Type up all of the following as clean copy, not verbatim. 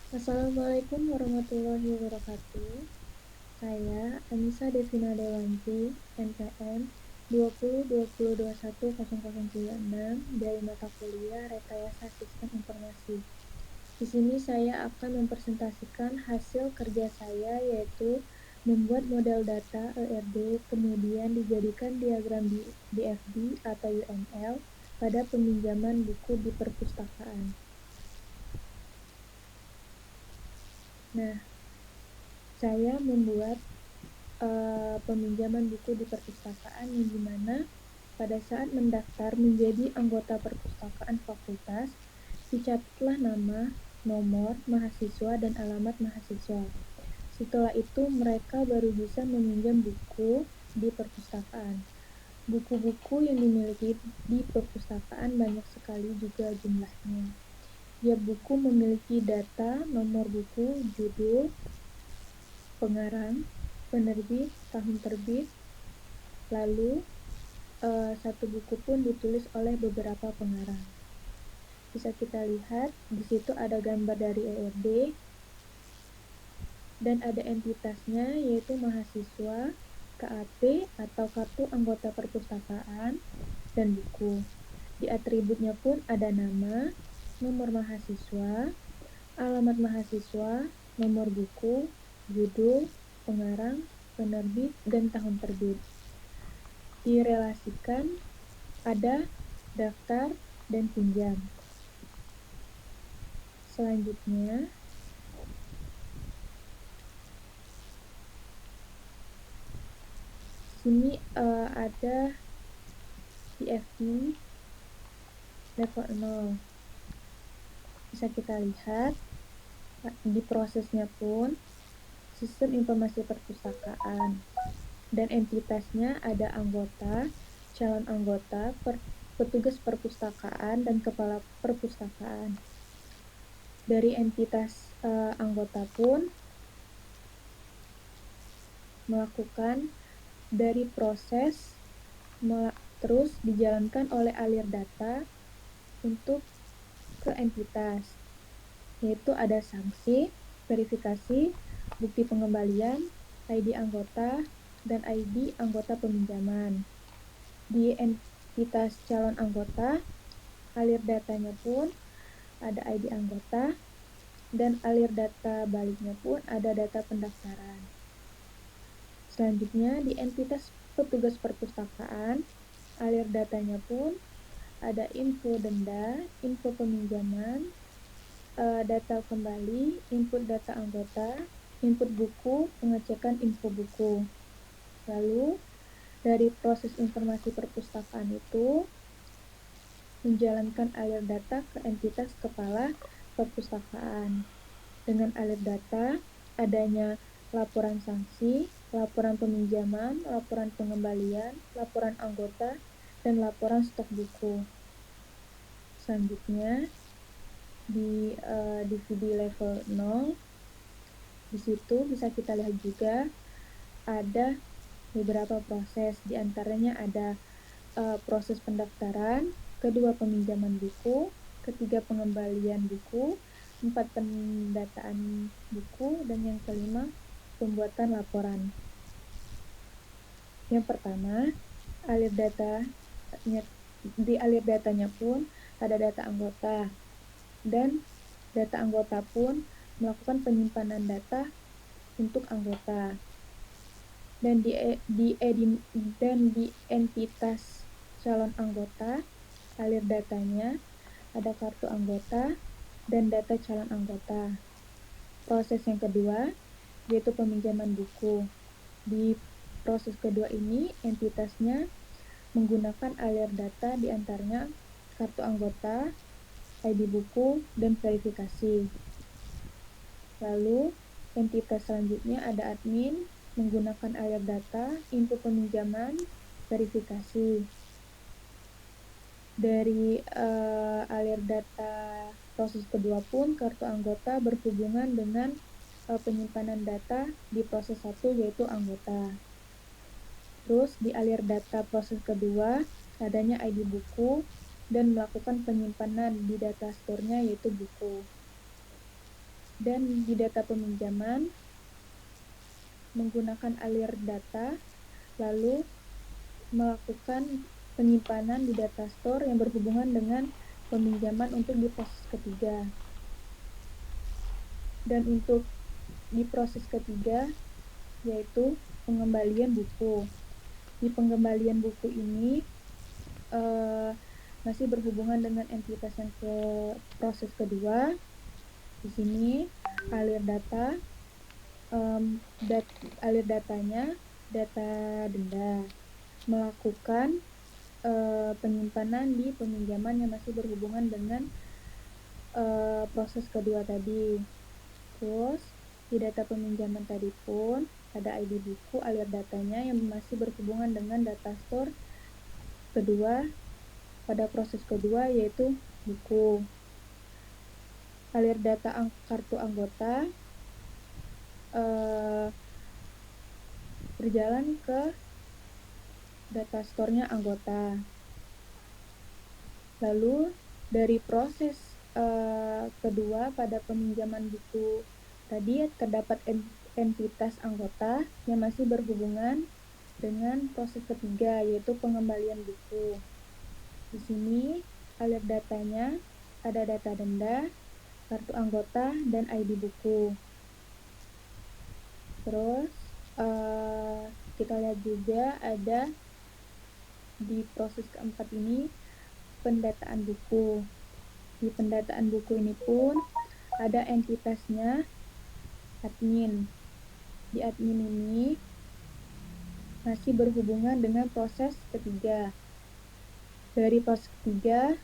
Assalamualaikum warahmatullahi wabarakatuh. Saya Anissa Devina Dewanti, NPM 2020210096 dari mata kuliah Rekayasa Sistem Informasi. Di sini saya akan mempresentasikan hasil kerja saya, yaitu membuat model data ERD kemudian dijadikan diagram DFD atau UML pada peminjaman buku di perpustakaan. Nah, saya membuat peminjaman buku di perpustakaan yang dimana pada saat mendaftar menjadi anggota perpustakaan fakultas, dicatatlah nama, nomor mahasiswa, dan alamat mahasiswa. Setelah itu mereka baru bisa meminjam buku di perpustakaan. Buku-buku yang dimiliki di perpustakaan banyak sekali juga jumlahnya. Tiap buku memiliki data, nomor buku, judul, pengarang, penerbit, tahun terbit, lalu satu buku pun ditulis oleh beberapa pengarang. Bisa kita lihat di situ ada gambar dari ERD dan ada entitasnya yaitu mahasiswa, KAP atau kartu anggota perpustakaan, dan buku. Di atributnya pun ada nama, nomor mahasiswa, alamat mahasiswa, nomor buku, judul, pengarang, penerbit, dan tahun terbit. Direlasikan ada daftar dan pinjam. Selanjutnya, sini ada DFD level 0. Bisa kita lihat di prosesnya pun sistem informasi perpustakaan dan entitasnya ada anggota, calon anggota, petugas perpustakaan, dan kepala perpustakaan. Dari entitas anggota pun melakukan dari proses terus dijalankan oleh alir data untuk ke entitas, yaitu ada sanksi, verifikasi, bukti pengembalian, ID anggota, dan ID anggota peminjaman. Di entitas calon anggota, alir datanya pun ada ID anggota, dan alir data baliknya pun ada data pendaftaran. Selanjutnya, di entitas petugas perpustakaan, alir datanya pun ada info denda, info peminjaman, data kembali, input data anggota, input buku, pengecekan info buku. Lalu, dari proses informasi perpustakaan itu, menjalankan alir data ke entitas kepala perpustakaan. Dengan alir data, adanya laporan sanksi, laporan peminjaman, laporan pengembalian, laporan anggota, dan laporan stok buku. Selanjutnya, di DVD level 0, di situ bisa kita lihat juga ada beberapa proses, diantaranya ada proses pendaftaran, kedua peminjaman buku, ketiga pengembalian buku, 4 pendataan buku, dan yang kelima pembuatan laporan. Yang pertama, alir datanya, di alir datanya pun ada data anggota, dan data anggota pun melakukan penyimpanan data untuk anggota. Dan di entitas calon anggota, alir datanya ada kartu anggota dan data calon anggota. Proses yang kedua yaitu peminjaman buku. Di proses kedua ini entitasnya menggunakan alir data diantaranya kartu anggota, ID buku, dan verifikasi. Lalu entitas selanjutnya ada admin menggunakan alir data, info peminjaman, verifikasi. Dari alir data proses kedua pun kartu anggota berhubungan dengan penyimpanan data di proses 1 yaitu anggota. Terus di alir data proses kedua adanya ID buku dan melakukan penyimpanan di data store-nya yaitu buku. Dan di data peminjaman menggunakan alir data, lalu melakukan penyimpanan di data store yang berhubungan dengan peminjaman untuk di proses ketiga. Dan untuk di proses ketiga, yaitu pengembalian buku. Di pengembalian buku ini masih berhubungan dengan entitas yang ke proses kedua. Di sini alir data, alir datanya data denda, melakukan penyimpanan di peminjaman yang masih berhubungan dengan proses kedua tadi. Terus di data peminjaman tadi pun ada ID buku, alir datanya yang masih berhubungan dengan data store kedua pada proses kedua, yaitu buku. Alir data kartu anggota berjalan ke data store-nya anggota. Lalu dari proses kedua pada peminjaman buku tadi terdapat entitas anggota yang masih berhubungan dengan proses ketiga, yaitu pengembalian buku. Di sini alir datanya ada data denda, kartu anggota, dan ID buku. Terus kita lihat juga ada di proses keempat ini pendataan buku. Di pendataan buku ini pun ada entitasnya admin. Di admin ini masih berhubungan dengan proses ketiga. Dari proses ketiga,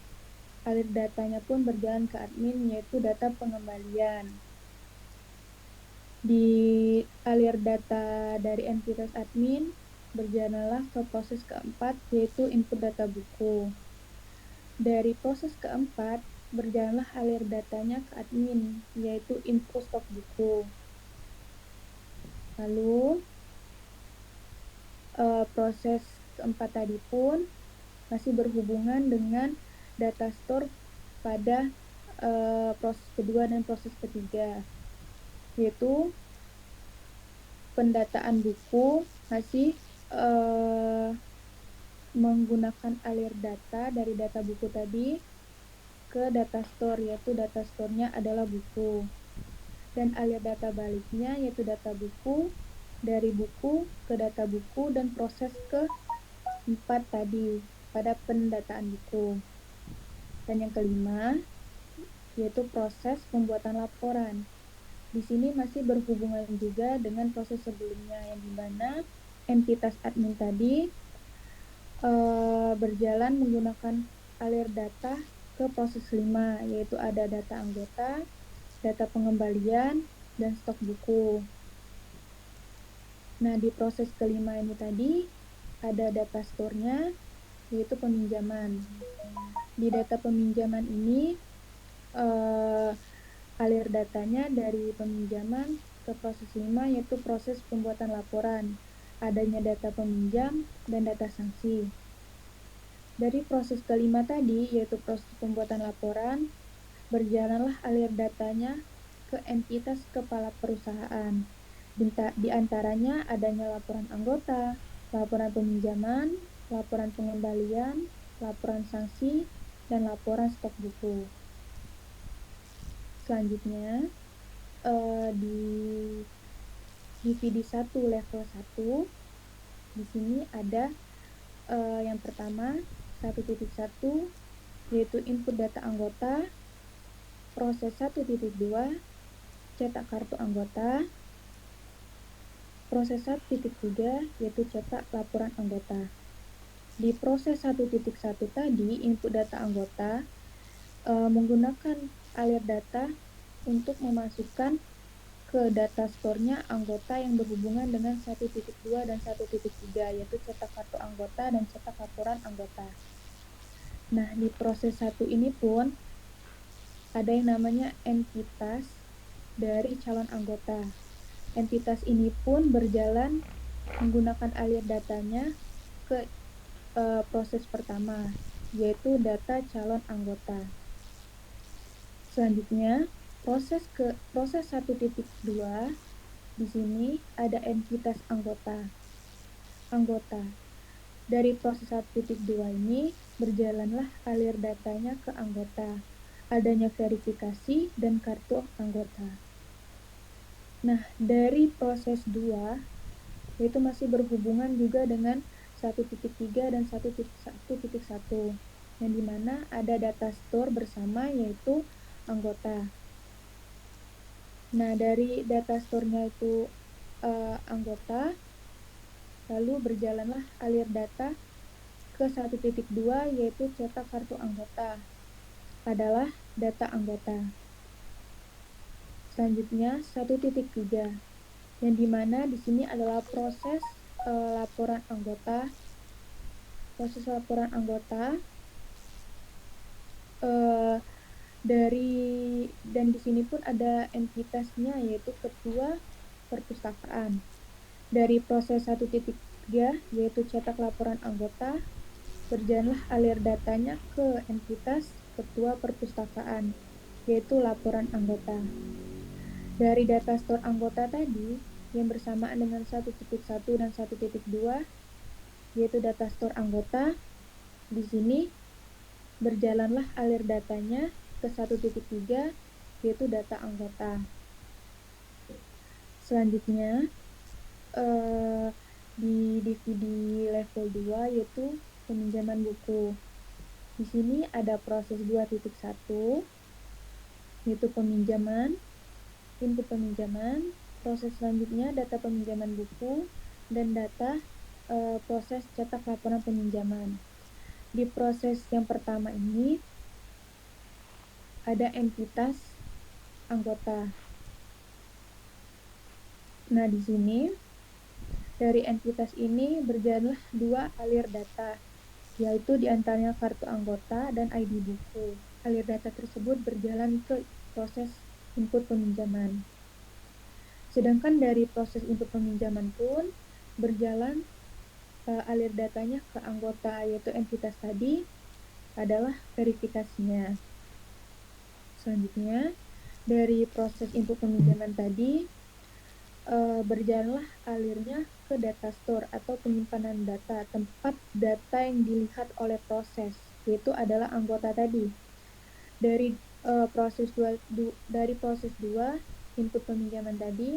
alir datanya pun berjalan ke admin, yaitu data pengembalian. Di alir data dari entitas admin berjalanlah ke proses keempat, yaitu input data buku. Dari proses keempat berjalanlah alir datanya ke admin, yaitu info stok buku. Lalu proses keempat tadi pun masih berhubungan dengan data store pada proses kedua dan proses ketiga, yaitu pendataan buku masih menggunakan alir data dari data buku tadi ke data store, yaitu data store-nya adalah buku. Dan alir data baliknya yaitu data buku, dari buku ke data buku, dan proses keempat tadi pada pendataan buku. Dan yang kelima yaitu proses pembuatan laporan. Di sini masih berhubungan juga dengan proses sebelumnya, yang dimana entitas admin tadi berjalan menggunakan alir data ke proses 5, yaitu ada data anggota, data pengembalian, dan stok buku. Nah, di proses kelima ini tadi ada data store-nya, yaitu peminjaman. Di data peminjaman ini alir datanya dari peminjaman ke proses 5, yaitu proses pembuatan laporan, adanya data peminjam dan data sanksi. Dari proses kelima tadi, yaitu proses pembuatan laporan, berjalanlah alir datanya ke entitas kepala perusahaan. Di antaranya adanya laporan anggota, laporan peminjaman, laporan pengembalian, laporan sanksi, dan laporan stok buku. Selanjutnya, di DVD 1 level 1, di sini ada yang pertama 1.1, yaitu input data anggota, proses 1.2, cetak kartu anggota, proses 1.3, yaitu cetak laporan anggota. Di proses 1.1 tadi, input data anggota menggunakan alir data untuk memasukkan ke data store-nya anggota yang berhubungan dengan 1.2 dan 1.3, yaitu cetak kartu anggota dan cetak laporan anggota. Nah, di proses 1 ini pun ada yang namanya entitas dari calon anggota. Entitas ini pun berjalan menggunakan alir datanya ke proses pertama, yaitu data calon anggota. Selanjutnya, Proses 1.2 di sini ada entitas anggota. Dari proses 1.2 ini berjalanlah alir datanya ke anggota. Adanya verifikasi dan kartu anggota. Nah, dari proses 2 yaitu masih berhubungan juga dengan 1.3 dan 1.1, yang dimana ada data store bersama yaitu anggota. Nah, dari data store-nya itu anggota, lalu berjalanlah alir data ke 1.2 yaitu cetak kartu anggota adalah data anggota. Selanjutnya 1.3 yang dimana di sini adalah proses laporan anggota. Proses laporan anggota dan di sini pun ada entitasnya yaitu ketua perpustakaan. Dari proses 1.3 yaitu cetak laporan anggota, berjalanlah alir datanya ke entitas ketua perpustakaan yaitu laporan anggota. Dari data store anggota tadi yang bersamaan dengan 1.1 dan 1.2 yaitu data store anggota, di sini berjalanlah alir datanya ke 1.3 yaitu data anggota. Selanjutnya di dividi level 2 yaitu peminjaman buku. Di sini ada proses 2.1 yaitu peminjaman, input peminjaman, proses selanjutnya data peminjaman buku, dan data proses cetak laporan peminjaman. Di proses yang pertama ini ada entitas anggota. Nah, di sini dari entitas ini berjalanlah dua alir data, yaitu diantaranya kartu anggota dan ID buku. Alir data tersebut berjalan ke proses input peminjaman. Sedangkan dari proses input peminjaman pun berjalan alir datanya ke anggota, yaitu entitas tadi adalah verifikasinya. Selanjutnya, dari proses input peminjaman tadi berjalanlah alirnya ke data store atau penyimpanan data, tempat data yang dilihat oleh proses, yaitu adalah anggota tadi. Dari proses 2 input peminjaman tadi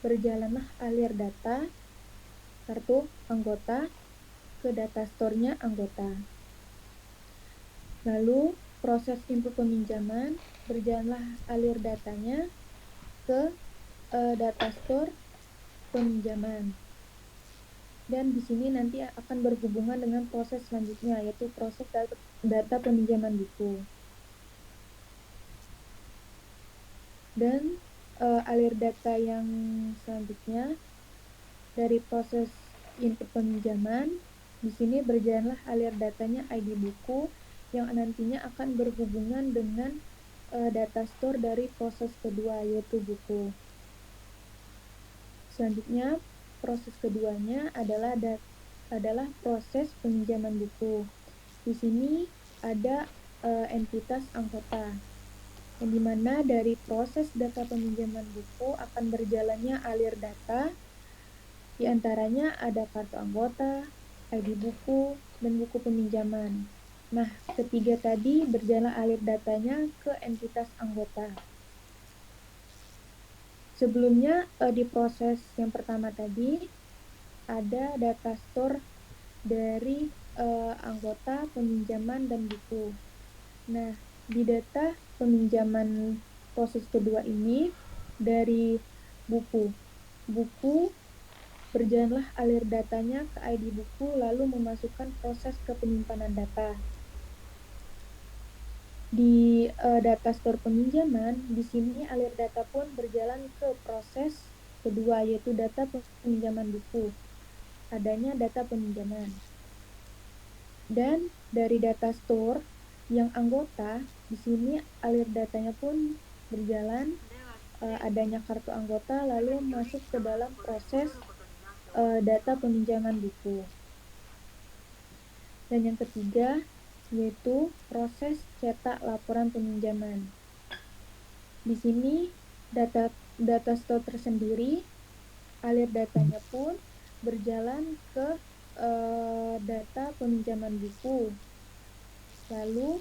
berjalanlah alir data kartu anggota ke data store-nya anggota. Lalu proses input peminjaman berjalanlah alir datanya ke data store peminjaman. Dan di sini nanti akan berhubungan dengan proses selanjutnya, yaitu proses data peminjaman buku. Dan alir data yang selanjutnya dari proses input peminjaman, di sini berjalanlah alir datanya ID buku yang nantinya akan berhubungan dengan data store dari proses kedua, yaitu buku. Selanjutnya, proses keduanya adalah proses peminjaman buku. Di sini ada entitas anggota, yang dimana dari proses data peminjaman buku akan berjalannya alir data, diantaranya ada kartu anggota, ID buku, dan buku peminjaman. Nah, ketiga tadi berjalan alir datanya ke entitas anggota. Sebelumnya di proses yang pertama tadi ada data store dari anggota, peminjaman, dan buku. Nah, di data peminjaman proses kedua ini dari buku berjalanlah alir datanya ke ID buku lalu memasukkan proses ke penyimpanan data. Di data store peminjaman, di sini alir data pun berjalan ke proses kedua, yaitu data peminjaman buku. Adanya data peminjaman. Dan dari data store yang anggota, di sini alir datanya pun berjalan adanya kartu anggota lalu masuk ke dalam proses data peminjaman buku. Dan yang ketiga yaitu proses cetak laporan peminjaman. Di sini data store tersendiri, alir datanya pun berjalan ke data peminjaman buku, lalu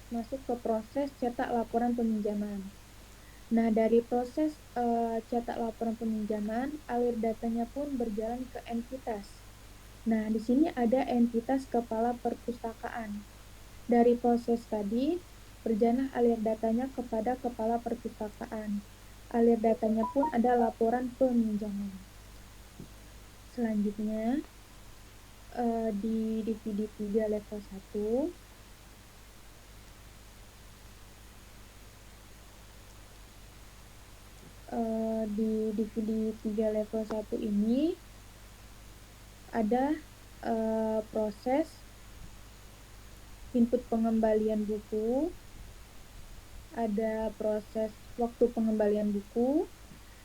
masuk ke proses cetak laporan peminjaman. Nah, dari proses cetak laporan peminjaman, alir datanya pun berjalan ke entitas. Nah, di sini ada entitas kepala perpustakaan. Dari proses tadi, berjalan alir datanya kepada kepala perpustakaan. Alir datanya pun ada laporan peminjaman. Selanjutnya, di dividi 3 level 1, di dividi 3 level 1 ini ada proses input pengembalian buku, ada proses waktu pengembalian buku,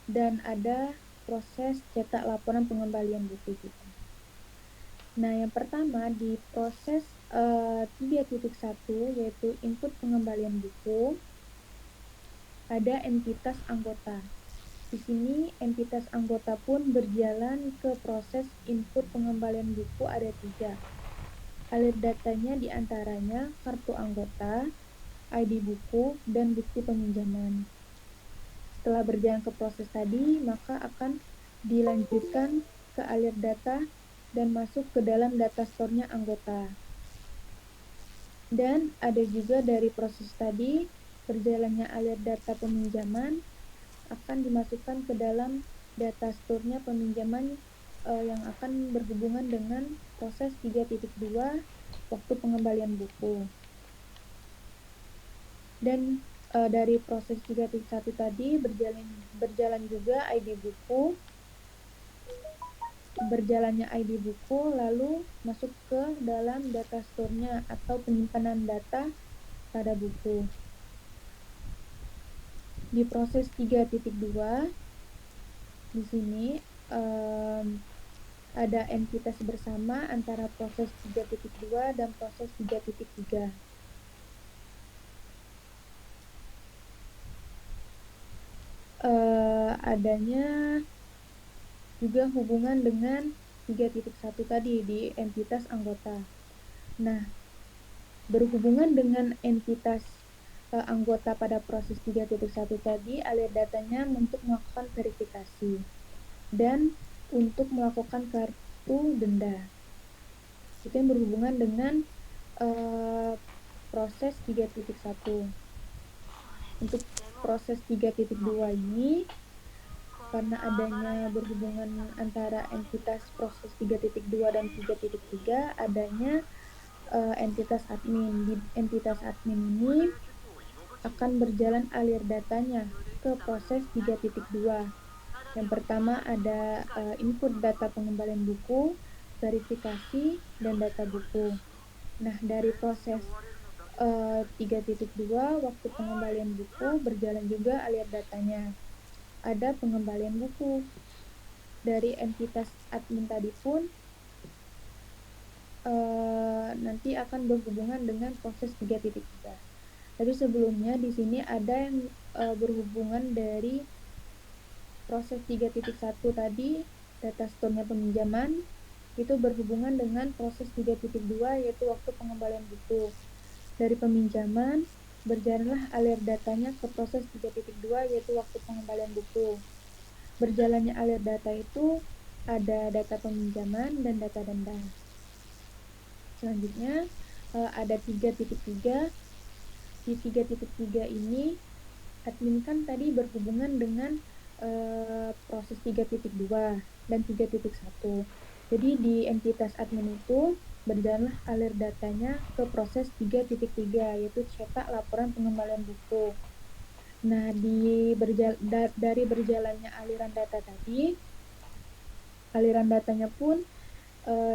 dan ada proses cetak laporan pengembalian buku juga. Nah, yang pertama di proses 3.1 yaitu input pengembalian buku, ada entitas anggota. Di sini entitas anggota pun berjalan ke proses input pengembalian buku ada 3. Alir datanya diantaranya kartu anggota, ID buku, dan bukti peminjaman. Setelah berjalan ke proses tadi, maka akan dilanjutkan ke alir data dan masuk ke dalam data store-nya anggota. Dan ada juga dari proses tadi, berjalannya alir data peminjaman akan dimasukkan ke dalam data store-nya peminjaman yang akan berhubungan dengan proses 3.2 waktu pengembalian buku. Dan dari proses 3.1 tadi berjalan juga ID buku, berjalannya ID buku lalu masuk ke dalam data store-nya atau penyimpanan data pada buku. Di proses 3.2 di sini ada entitas bersama antara proses 3.2 dan proses 3.3. Adanya juga hubungan dengan 3.1 tadi di entitas anggota. Nah, berhubungan dengan entitas anggota pada proses 3.1 tadi, alir datanya untuk melakukan verifikasi dan untuk melakukan kartu denda. Itu yang berhubungan dengan proses 3.1. Untuk proses 3.2 ini, karena adanya berhubungan antara entitas proses 3.2 dan 3.3, adanya entitas admin. Di entitas admin ini akan berjalan alir datanya ke proses 3.2. Yang pertama ada input data pengembalian buku, verifikasi, dan data buku. Nah, dari proses 3.2 waktu pengembalian buku berjalan juga alir datanya. Ada pengembalian buku. Dari entitas admin tadi pun nanti akan berhubungan dengan proses 3.3. Tapi sebelumnya di sini ada yang berhubungan dari proses 3.1 tadi, data store-nya peminjaman, itu berhubungan dengan proses 3.2 yaitu waktu pengembalian buku. Dari peminjaman, berjalanlah alir datanya ke proses 3.2 yaitu waktu pengembalian buku. Berjalannya alir data itu ada data peminjaman dan data denda. Selanjutnya ada 3.3. Di 3.3 ini admin kan tadi berhubungan dengan proses 3.2 dan 3.1. Jadi di entitas admin itu berjalanlah alir datanya ke proses 3.3 yaitu cetak laporan pengembalian buku. Nah, dari berjalannya aliran data tadi, aliran datanya pun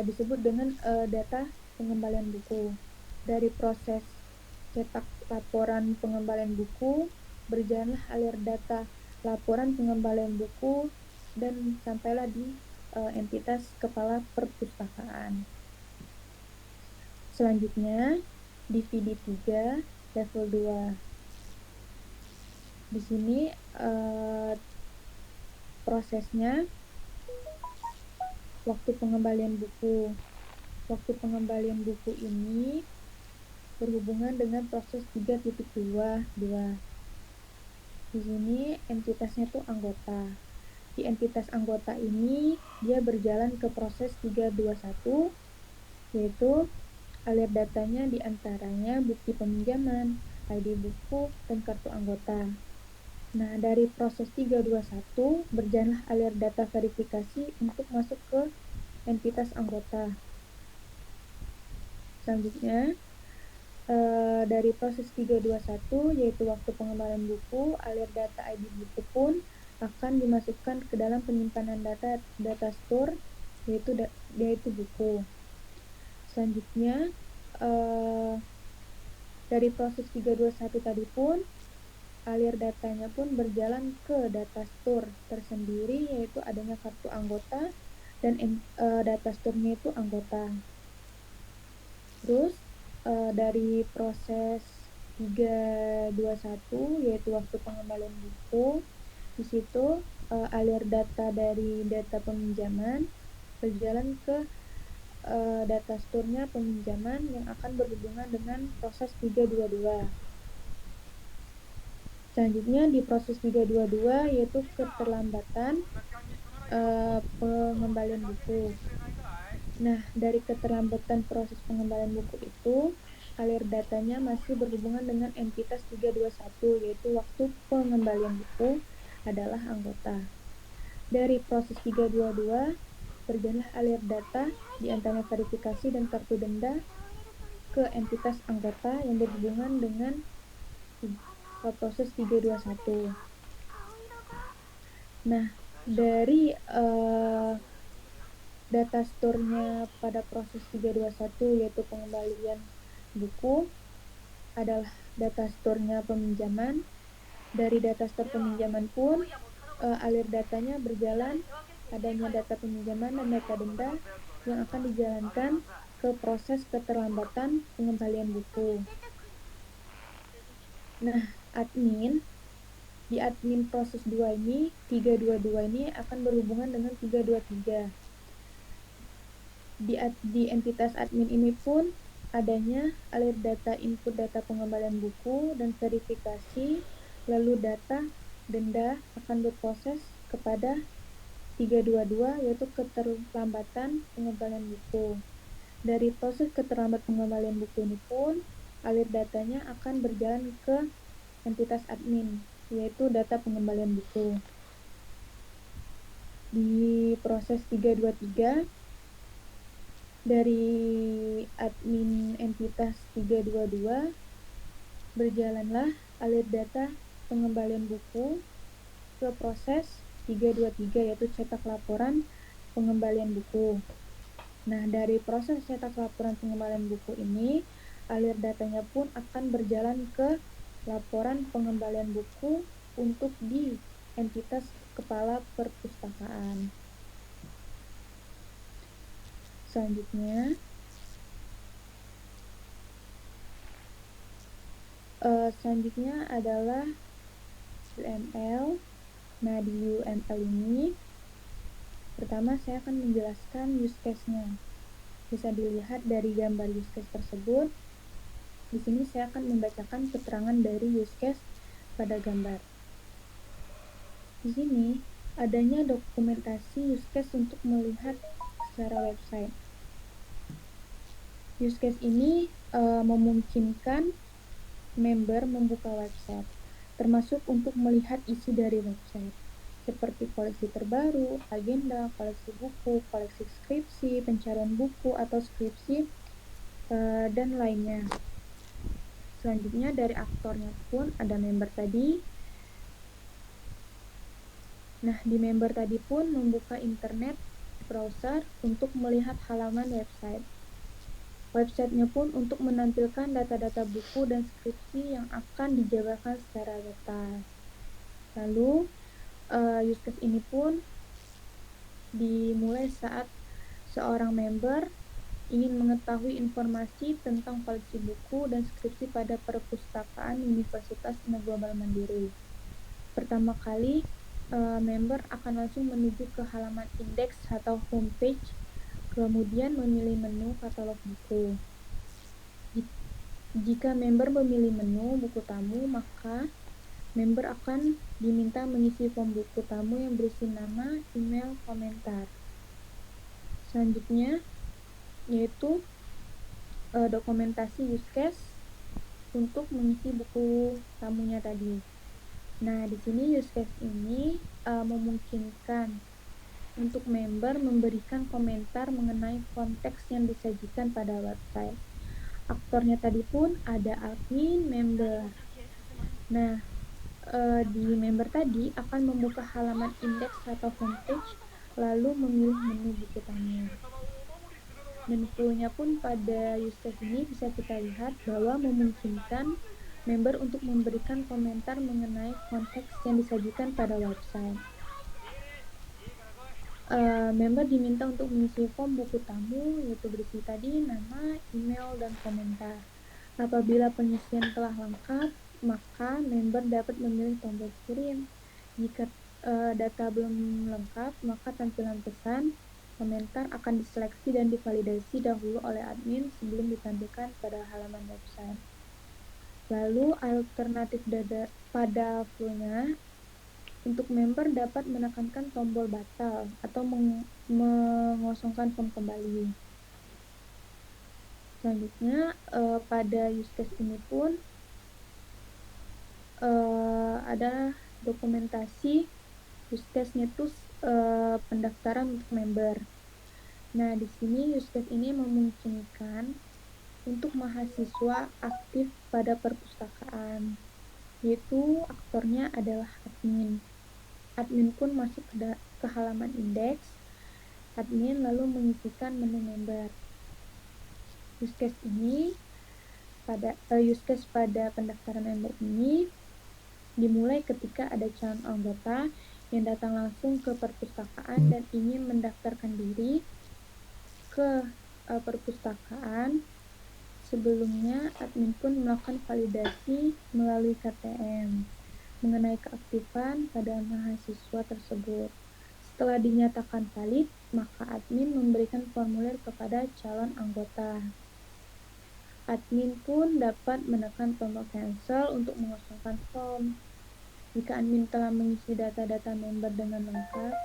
disebut dengan data pengembalian buku. Dari proses cetak laporan pengembalian buku, berjalanlah alir data laporan pengembalian buku dan sampailah di entitas kepala perpustakaan. Selanjutnya, dividi 3 level 2. Di sini prosesnya waktu pengembalian buku. Waktu pengembalian buku ini berhubungan dengan proses 3.22. Di sini entitasnya tuh anggota. Di entitas anggota ini dia berjalan ke proses 321, yaitu alir datanya diantaranya bukti peminjaman, ID buku, dan kartu anggota. Nah, dari proses 321 berjalanlah alir data verifikasi untuk masuk ke entitas anggota. Selanjutnya, dari proses 321 yaitu waktu pengembalian buku, alir data ID buku pun akan dimasukkan ke dalam penyimpanan data store yaitu buku. Selanjutnya, dari proses 321 tadi pun alir datanya pun berjalan ke data store tersendiri yaitu adanya kartu anggota dan data store-nya itu anggota. Terus dari proses 321 yaitu waktu pengembalian buku, di situ alir data dari data peminjaman berjalan ke data store-nya peminjaman yang akan berhubungan dengan proses 322. Selanjutnya di proses 322 yaitu keterlambatan pengembalian buku. Nah, dari keterlambatan proses pengembalian buku itu, alir datanya masih berhubungan dengan entitas 321, yaitu waktu pengembalian buku adalah anggota. Dari proses 322, berjalanlah alir data di antara verifikasi dan kartu denda ke entitas anggota yang berhubungan dengan proses 321. Nah, dari data store-nya pada proses 321 yaitu pengembalian buku adalah data store-nya peminjaman. Dari data store peminjaman pun alir datanya berjalan adanya data peminjaman dan data denda yang akan dijalankan ke proses keterlambatan pengembalian buku. Nah, di admin proses 2 ini, 322 ini akan berhubungan dengan 323. Di entitas admin ini pun adanya alir data input data pengembalian buku dan verifikasi, lalu data denda akan berproses kepada 322 yaitu keterlambatan pengembalian buku. Dari proses keterlambatan pengembalian buku ini pun alir datanya akan berjalan ke entitas admin yaitu data pengembalian buku. Di proses 323 dari admin entitas 322 berjalanlah alir data pengembalian buku ke proses 323 yaitu cetak laporan pengembalian buku. Nah, dari proses cetak laporan pengembalian buku ini, alir datanya pun akan berjalan ke laporan pengembalian buku untuk di entitas kepala perpustakaan. Selanjutnya adalah UML. Nah, di UML ini pertama saya akan menjelaskan use case-nya. Bisa dilihat dari gambar use case tersebut. Di sini saya akan membacakan keterangan dari use case pada gambar. Di sini adanya dokumentasi use case untuk melihat secara website. Use case ini memungkinkan member membuka website, termasuk untuk melihat isi dari website, seperti koleksi terbaru, agenda, koleksi buku, koleksi skripsi, pencarian buku atau skripsi, dan lainnya. Selanjutnya dari aktornya pun ada member tadi. Nah, di member tadi pun membuka internet browser untuk melihat halaman website. Websitenya pun untuk menampilkan data-data buku dan skripsi yang akan dijabarkan secara bebas. Lalu, use case ini pun dimulai saat seorang member ingin mengetahui informasi tentang koleksi buku dan skripsi pada perpustakaan Universitas Negara Global Mandiri. pertama kali member akan langsung menuju ke halaman indeks atau homepage, kemudian memilih menu katalog buku. Jika member memilih menu buku tamu, maka member akan diminta mengisi form buku tamu yang berisi nama, email, komentar. Selanjutnya yaitu dokumentasi use case untuk mengisi buku tamunya tadi. Nah, di sini use case ini memungkinkan untuk member memberikan komentar mengenai konteks yang disajikan pada website. Aktornya tadi pun ada admin, member. Nah, di member tadi akan membuka halaman indeks atau homepage, lalu memilih menu buku tamu. Dan flow-nya pun pada use case ini bisa kita lihat bahwa memungkinkan member untuk memberikan komentar mengenai konteks yang disajikan pada website. Member diminta untuk mengisi form buku tamu, yaitu berisi tadi nama, email, dan komentar. Apabila pengisian telah lengkap, maka member dapat memilih tombol kirim. Jika data belum lengkap, maka tampilan pesan komentar akan diseleksi dan divalidasi dahulu oleh admin sebelum ditampilkan pada halaman website. Lalu alternatif pada flow-nya, untuk member dapat menekankan tombol batal atau mengosongkan form kembali. Selanjutnya, pada use case ini pun ada dokumentasi use case-nya itu pendaftaran untuk member. Nah, di sini use case ini memungkinkan untuk mahasiswa aktif pada perpustakaan, yaitu aktornya adalah admin. Admin pun masuk ke halaman indeks, admin lalu mengisikan menu member. Use case pada pendaftaran member ini dimulai ketika ada calon anggota yang datang langsung ke perpustakaan dan ingin mendaftarkan diri ke perpustakaan. Sebelumnya, admin pun melakukan validasi melalui KTM mengenai keaktifan pada mahasiswa tersebut. Setelah dinyatakan valid, maka admin memberikan formulir kepada calon anggota. Admin pun dapat menekan tombol cancel untuk mengosongkan form. Jika admin telah mengisi data-data member dengan lengkap,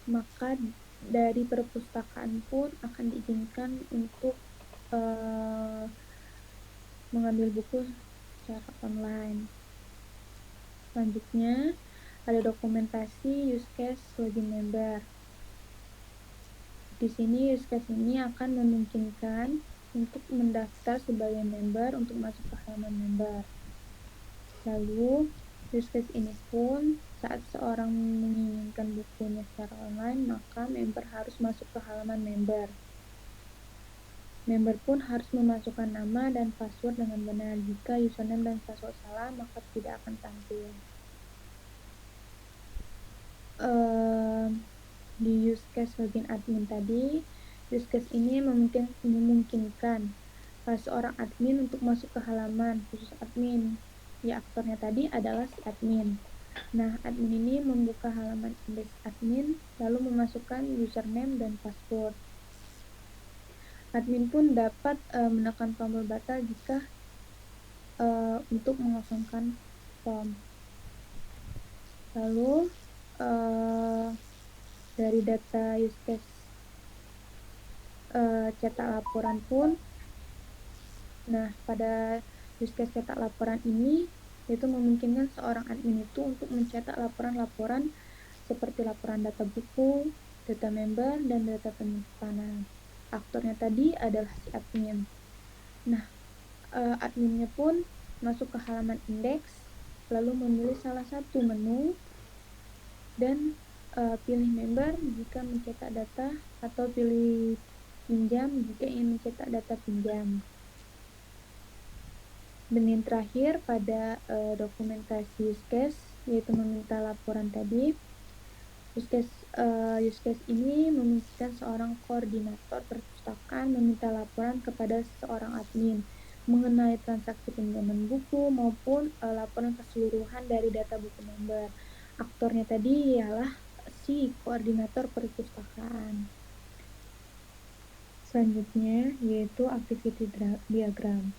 maka dari perpustakaan pun akan diizinkan untuk mengambil buku secara online. Selanjutnya, ada dokumentasi use case login member. Di sini use case ini akan memungkinkan untuk mendaftar sebagai member untuk masuk ke halaman member. Lalu, use case ini pun saat seorang menginginkan bukunya secara online, maka member harus masuk ke halaman member. Member pun harus memasukkan nama dan password dengan benar. Jika username dan password salah, maka tidak akan tampil. Di use case login admin tadi, use case ini memungkinkan seorang admin untuk masuk ke halaman khusus admin. Ya, aktornya tadi adalah si admin. Nah, admin ini membuka halaman indeks admin, lalu memasukkan username dan password. Admin pun dapat menekan tombol batal jika untuk mengosongkan form. Lalu dari data use case cetak laporan pun, nah pada use case cetak laporan ini itu memungkinkan seorang admin itu untuk mencetak laporan-laporan seperti laporan data buku, data member, dan data penyimpanan. Aktornya tadi adalah si admin. Nah, adminnya pun masuk ke halaman indeks, lalu memilih salah satu menu, dan pilih member jika mencetak data, atau pilih pinjam jika ingin mencetak data pinjam. Dan yang terakhir pada dokumentasi use case, yaitu meminta laporan tadi. Use case ini memungkinkan seorang koordinator perpustakaan meminta laporan kepada seorang admin mengenai transaksi pinjaman buku maupun laporan keseluruhan dari data buku member. Aktornya tadi ialah si koordinator perpustakaan. Selanjutnya yaitu activity diagram.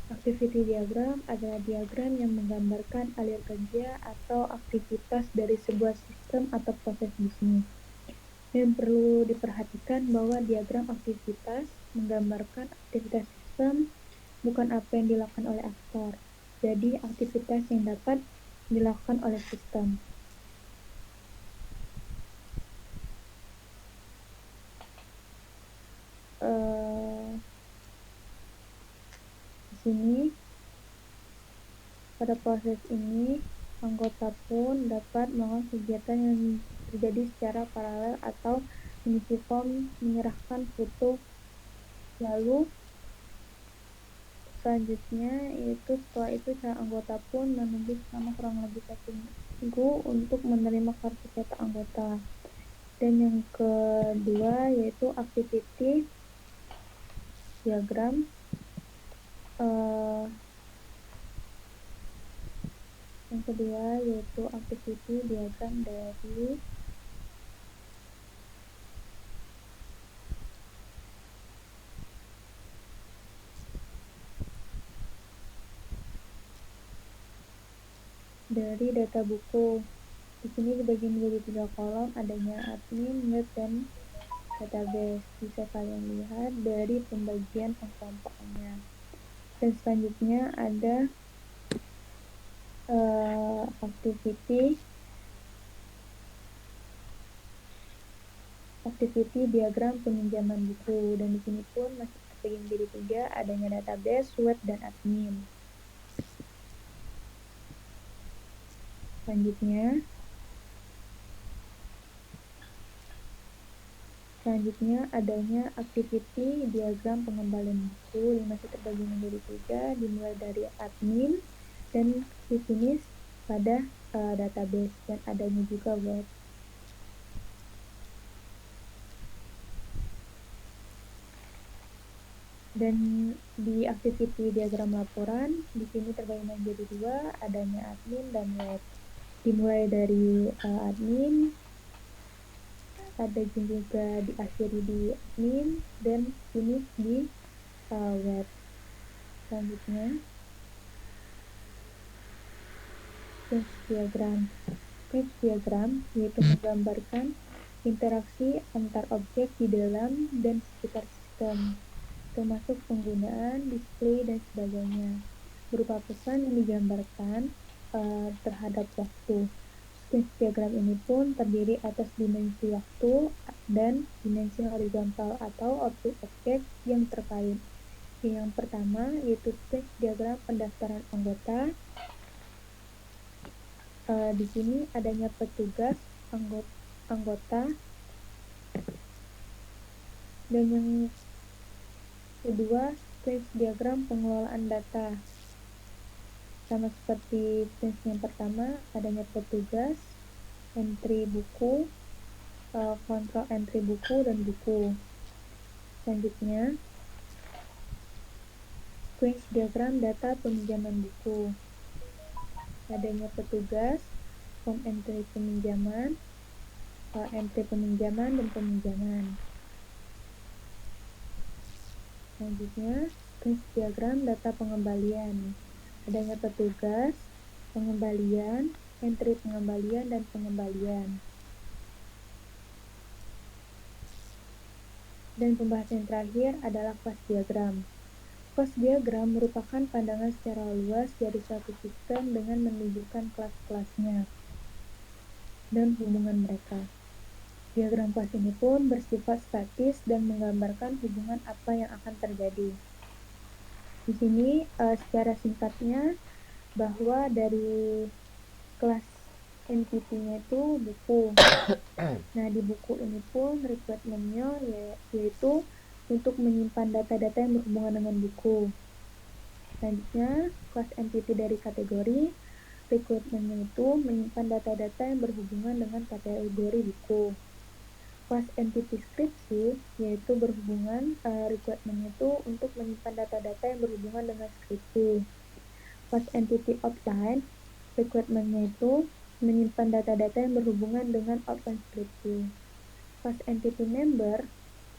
Activity diagram adalah diagram yang menggambarkan alir kerja atau aktivitas dari sebuah sistem atau proses bisnis. Dan perlu diperhatikan bahwa diagram aktivitas menggambarkan aktivitas sistem, bukan apa yang dilakukan oleh aktor. Jadi, aktivitas yang dapat dilakukan oleh sistem. Di sini, pada proses ini, anggota pun dapat melakukan kegiatan yang terjadi secara paralel atau mengisi form, menyerahkan foto, lalu selanjutnya yaitu setelah itu calon anggota pun menunggu selama kurang lebih 1 minggu untuk menerima kartu cetak anggota. Dan yang kedua yaitu activity diagram. Yang kedua yaitu activity diagram dari data buku. Di sini dibagi menjadi 3 kolom, adanya admin, web, dan database. Bisa kalian lihat dari pembagian pengkelompokannya. Dan selanjutnya ada activity diagram peminjaman buku, dan di sini pun masih terbagi menjadi 3, adanya database, web, dan admin. Selanjutnya adanya activity diagram pengembalian buku, yang masih terbagi menjadi 3, dimulai dari admin dan finish pada database, dan adanya juga web. Dan di activity diagram laporan, di sini terbagi menjadi 2, adanya admin dan web. Dimulai dari admin, ada juga diakhiri di admin, dan finish di web. Selanjutnya, sketch diagram. Sketch diagram yaitu menggambarkan interaksi antar objek di dalam dan sekitar sistem, termasuk penggunaan, display, dan sebagainya, berupa pesan yang digambarkan terhadap waktu. Sketch diagram ini pun terdiri atas dimensi waktu dan dimensi horizontal atau objek-objek yang terkait. Yang pertama yaitu sketch diagram pendaftaran anggota. Di sini adanya petugas, anggota, dan yang kedua sketch diagram pengelolaan data. Sama seperti sketch yang pertama, adanya petugas, entry buku, kontrol entry buku dan buku. Selanjutnya, sketch diagram data peminjaman buku. Adanya petugas, form entry peminjaman, entry peminjaman dan peminjaman. Selanjutnya, sketch diagram data pengembalian. Adanya petugas, pengembalian, entry pengembalian, dan pengembalian. Dan pembahasan terakhir adalah kelas diagram. Kelas diagram merupakan pandangan secara luas dari suatu sistem dengan menunjukkan kelas-kelasnya dan hubungan mereka. Diagram kelas ini pun bersifat statis dan menggambarkan hubungan apa yang akan terjadi. Di sini secara singkatnya bahwa dari kelas entity-nya itu buku. Nah, di buku ini pun requirement-nya yaitu untuk menyimpan data-data yang berhubungan dengan buku. Selanjutnya, kelas entity dari kategori, requirement-nya itu menyimpan data-data yang berhubungan dengan kategori buku. Class entity skripsi yaitu berhubungan requirement itu untuk menyimpan data-data yang berhubungan dengan skripsi. Class entity outline requirement-nya itu menyimpan data-data yang berhubungan dengan outline skripsi. Class entity member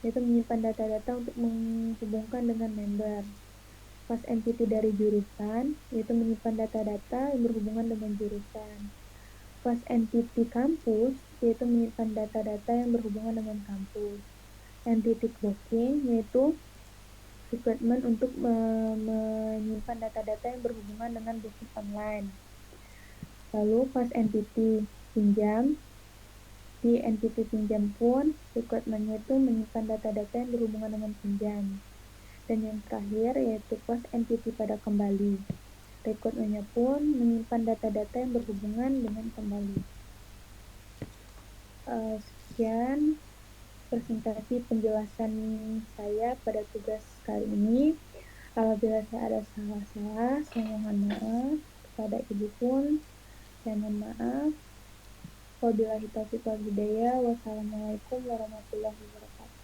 yaitu menyimpan data-data untuk menghubungkan dengan member. Class entity dari jurusan yaitu menyimpan data-data yang berhubungan dengan jurusan. Class entity kampus yaitu menyimpan data-data yang berhubungan dengan kampus. Entity booking yaitu requirement untuk menyimpan data-data yang berhubungan dengan booking online. Lalu class entity pinjam, di entity pinjam pun requirement-nya itu menyimpan data-data yang berhubungan dengan pinjam. Dan yang terakhir yaitu class entity pada kembali. Requirement-nya pun menyimpan data-data yang berhubungan dengan kembali. Sekian presentasi penjelasan saya pada tugas kali ini. Apabila saya ada salah-salah, saya mohon maaf. Kepada Ibu pun, saya mohon maaf. Wabillahi taufiq wal hidayah. Wassalamualaikum warahmatullahi wabarakatuh.